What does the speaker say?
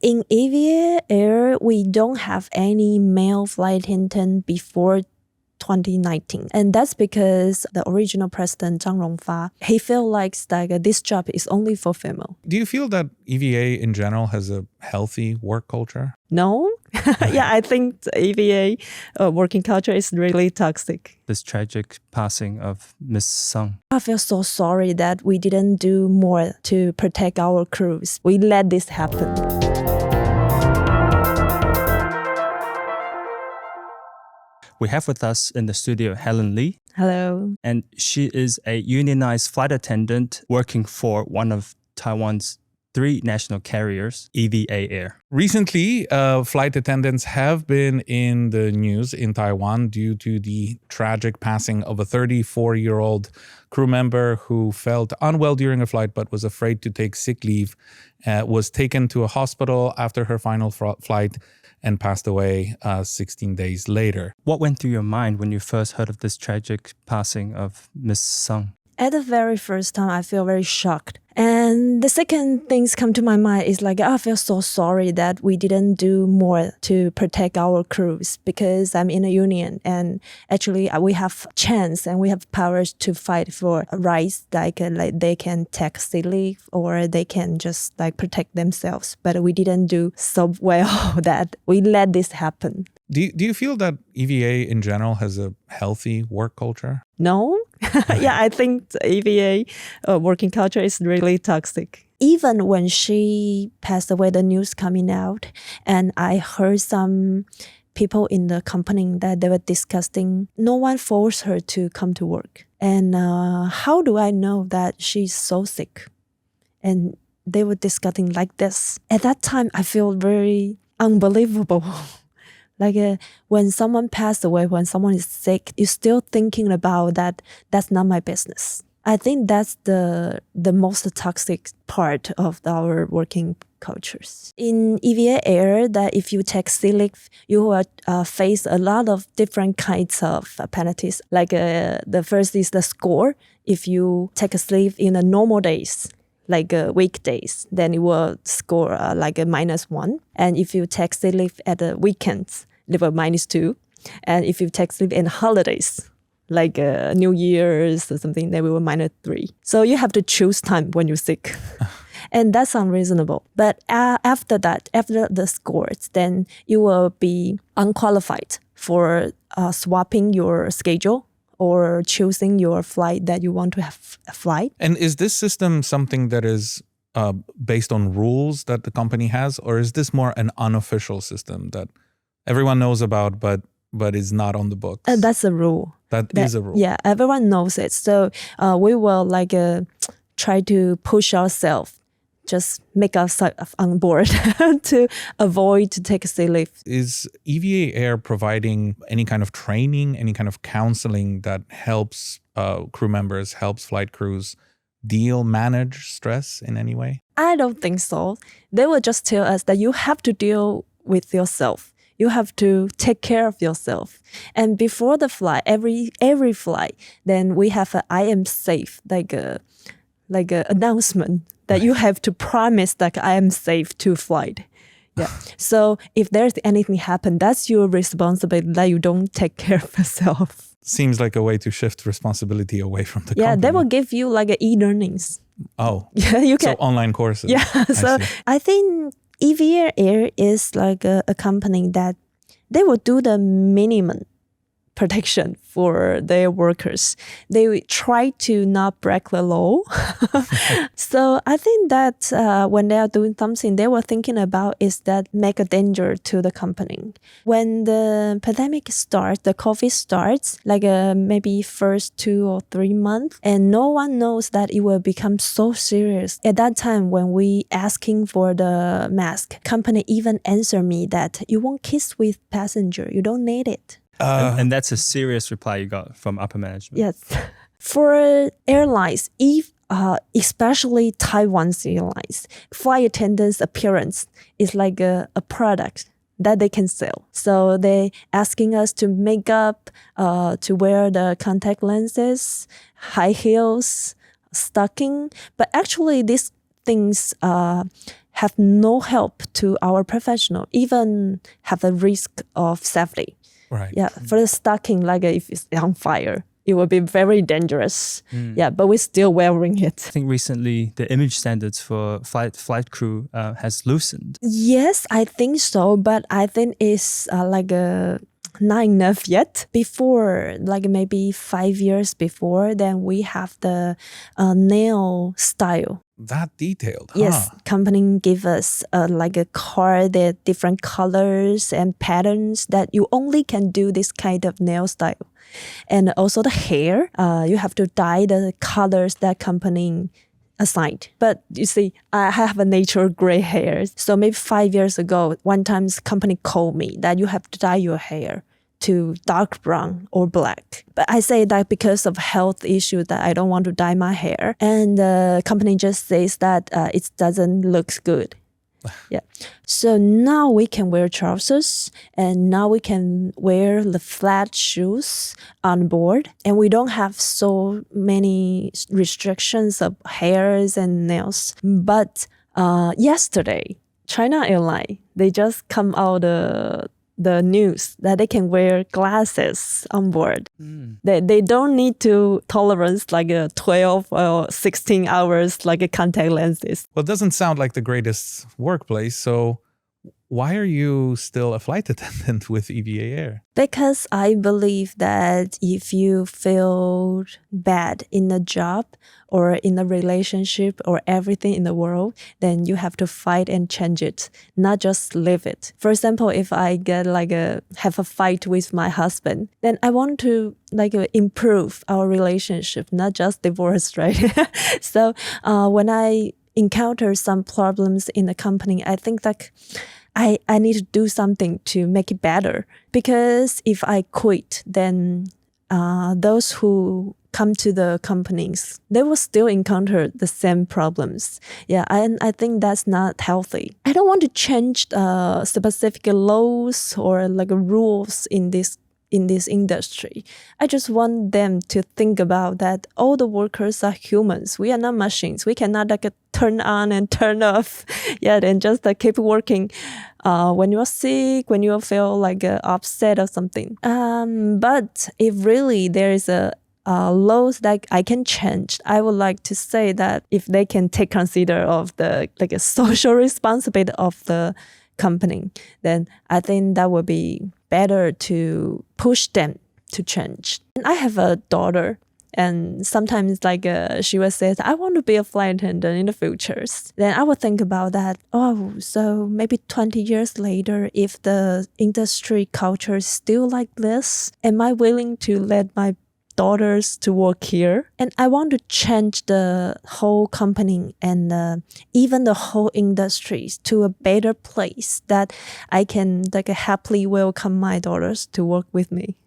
In EVA Air, we don't have any male flight attendant before 2019. And that's because the original president, Zhang Rongfa, he felt like this job is only for female. Do you feel that EVA in general has a healthy work culture? No. Yeah, I think the EVA working culture is really toxic. This tragic passing of Miss Sung. I feel so sorry that we didn't do more to protect our crews. We let this happen. We have with us in the studio Helen Lee. Hello. And she is a unionized flight attendant working for one of Taiwan's 3 national carriers, EVA Air. Recently, flight attendants have been in the news in Taiwan due to the tragic passing of a 34-year-old crew member who felt unwell during a flight but was afraid to take sick leave, was taken to a hospital after her final flight and passed away 16 days later. What went through your mind when you first heard of this tragic passing of Miss Sung? At the very first time, I feel very shocked. And the second things come to my mind is I feel so sorry that we didn't do more to protect our crews because I'm in a union and actually we have chance and we have powers to fight for rights like they can take sick leave or they can just protect themselves. But we didn't do so well that we let this happen. Do you feel that EVA in general has a healthy work culture? No. Yeah, I think the EVA working culture is really toxic. Even when she passed away, the news coming out, and I heard some people in the company that they were discussing, no one forced her to come to work. And how do I know that she's so sick? And they were discussing like this. At that time, I feel very unbelievable. When someone passed away, when someone is sick, you're still thinking about that. That's not my business. I think that's the most toxic part of our working cultures. In EVA Air, that if you take sick leave, you will face a lot of different kinds of penalties. The first is the score. If you take a leave in the normal days, weekdays, then it will score a -1. And if you take sick leave at the weekends, it will -2. And if you take leave in holidays, New Year's or something, then we will -3. So you have to choose time when you're sick. And that's unreasonable. But after that, after the scores, then you will be unqualified for swapping your schedule or choosing your flight that you want to have a flight. And is this system something that is based on rules that the company has, or is this more an unofficial system that everyone knows about but is not on the books? That's a rule. That is a rule. Yeah, everyone knows it. So we will try to push ourselves, just make ourselves on board to avoid to take a sick leave. Is EVA Air providing any kind of training, any kind of counseling that helps crew members, helps flight crews manage stress in any way? I don't think so. They will just tell us that you have to deal with yourself. You have to take care of yourself. And before the flight, every flight, then we have a I am safe, like a announcement that you have to promise that I am safe to flight. Yeah. So if there's anything happen, that's your responsibility that you don't take care of yourself. Seems like a way to shift responsibility away from the company. Yeah, they will give you e-learnings. Oh. Yeah, you can. So online courses. Yeah. So I think EVA Air is a company that they will do the minimum protection for their workers. They try to not break the law. So I think that when they are doing something, they were thinking about is that make a danger to the company. When the pandemic starts, the COVID starts, maybe first 2 or 3 months, and no one knows that it will become so serious. At that time, when we asking for the mask, company even answer me that you won't kiss with passenger, you don't need it. And that's a serious reply you got from upper management. Yes. For airlines, especially Taiwan's airlines, flight attendants' appearance is like a product that they can sell. So they asking us to make up, to wear the contact lenses, high heels, stocking. But actually these things have no help to our professional, even have a risk of safety. Right. Yeah, for the stocking, like if it's on fire, it will be very dangerous. Yeah, but we're still wearing it. I think recently the image standards for flight crew has loosened. Yes, I think so, but I think it's not enough yet. Before, like maybe 5 years before, then we have the nail style. That detailed, huh? Yes, company give us like a card that different colors and patterns that you only can do this kind of nail style. And also the hair, you have to dye the colors that company assigned. But you see, I have a natural gray hair. So maybe 5 years ago, one time company called me that you have to dye your hair to dark brown or black. But I say that because of health issue that I don't want to dye my hair. And the company just says that it doesn't look good. Yeah. So now we can wear trousers and now we can wear the flat shoes on board. And we don't have so many restrictions of hairs and nails. But yesterday, China Airline, they just come out the news that they can wear glasses on board. They don't need to tolerance like a 12 or 16 hours like a contact lenses. Well, it doesn't sound like the greatest workplace. So why are you still a flight attendant with EVA Air? Because I believe that if you feel bad in a job or in a relationship or everything in the world, then you have to fight and change it, not just live it. For example, if I get have a fight with my husband, then I want to improve our relationship, not just divorce, right? So when I encounter some problems in the company, I think that I need to do something to make it better. Because if I quit, then those who come to the companies, they will still encounter the same problems. Yeah, and I think that's not healthy. I don't want to change specific laws or rules in this industry. I just want them to think about that all the workers are humans. We are not machines. We cannot turn on and turn off. Yeah, and just keep working when you're sick, when you feel upset or something. But if really there is a laws that I can change, I would like to say that if they can take consider of the a social responsibility of the company, then I think that would be better to push them to change. And I have a daughter, and sometimes she will say, I want to be a flight attendant in the future. Then I would think about that. Oh, so maybe 20 years later, if the industry culture is still like this, am I willing to let my daughters to work here? And I want to change the whole company and even the whole industry to a better place that I can happily welcome my daughters to work with me.